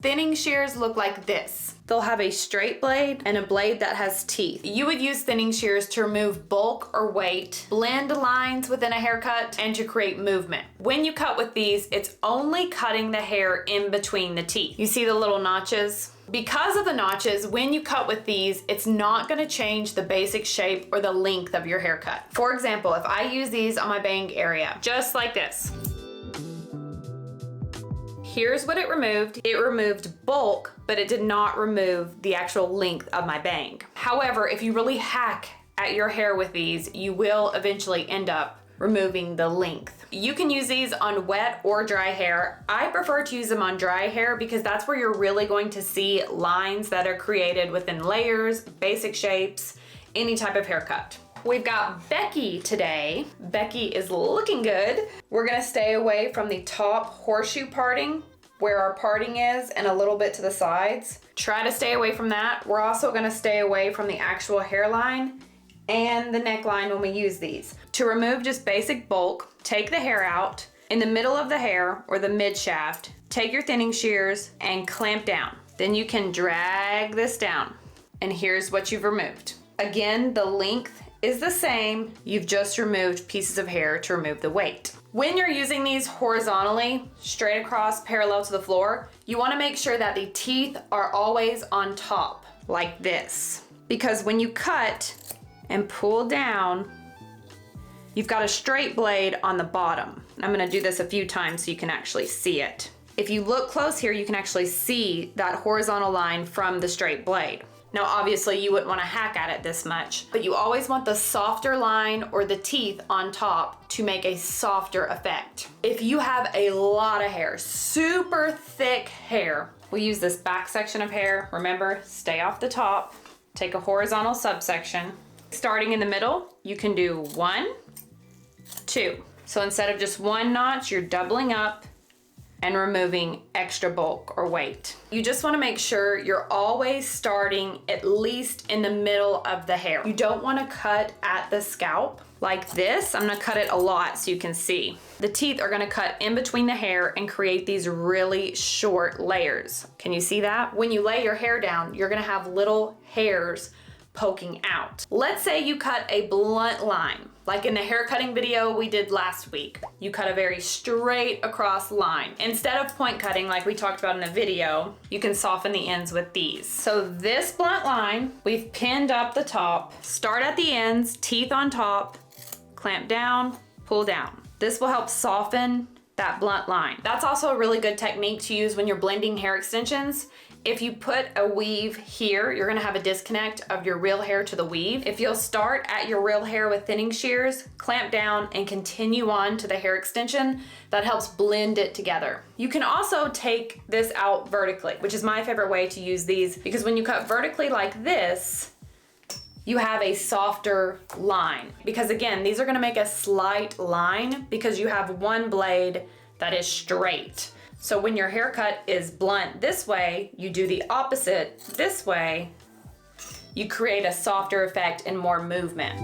Thinning shears look like this. They'll have a straight blade and a blade that has teeth. You would use thinning shears to remove bulk or weight, blend lines within a haircut, and to create movement. When you cut with these, it's only cutting the hair in between the teeth. You see the little notches? Because of the notches, when you cut with these, it's not gonna change the basic shape or the length of your haircut. For example, if I use these on my bang area, just like this. Here's what it removed. It removed bulk, but it did not remove the actual length of my bang. However, if you really hack at your hair with these, you will eventually end up removing the length. You can use these on wet or dry hair. I prefer to use them on dry hair because that's where you're really going to see lines that are created within layers, basic shapes, any type of haircut. We've got Becky today. Becky is looking good. We're gonna stay away from the top horseshoe parting where our parting is and a little bit to the sides. Try to stay away from that. We're also gonna stay away from the actual hairline and the neckline when we use these. To remove just basic bulk, take the hair out. In the middle of the hair or the mid shaft, take your thinning shears and clamp down. Then you can drag this down. And here's what you've removed. Again, the length is the same. You've just removed pieces of hair to remove the weight. When you're using these horizontally, straight across, parallel to the floor, you wanna make sure that the teeth are always on top, like this. Because when you cut and pull down, you've got a straight blade on the bottom. I'm gonna do this a few times so you can actually see it. If you look close here, you can actually see that horizontal line from the straight blade. Now, obviously you wouldn't want to hack at it this much, but you always want the softer line or the teeth on top to make a softer effect. If you have a lot of hair, super thick hair, we use this back section of hair. Remember, stay off the top, take a horizontal subsection. Starting in the middle, you can do 1, 2. So instead of just one notch, you're doubling up and removing extra bulk or weight. You just wanna make sure you're always starting at least in the middle of the hair. You don't wanna cut at the scalp like this. I'm gonna cut it a lot so you can see. The teeth are gonna cut in between the hair and create these really short layers. Can you see that? When you lay your hair down, you're gonna have little hairs poking out. Let's say you cut a blunt line, like in the hair cutting video we did last week. You cut a very straight across line. Instead of point cutting like we talked about in the video, you can soften the ends with these. So this blunt line, we've pinned up the top, start at the ends, teeth on top, clamp down, pull down. This will help soften that blunt line. That's also a really good technique to use when you're blending hair extensions. If you put a weave here, you're gonna have a disconnect of your real hair to the weave. If you'll start at your real hair with thinning shears, clamp down and continue on to the hair extension, that helps blend it together. You can also take this out vertically, which is my favorite way to use these, because when you cut vertically like this, you have a softer line. Because again, these are gonna make a slight line because you have one blade that is straight. So when your haircut is blunt this way, you do the opposite this way, you create a softer effect and more movement.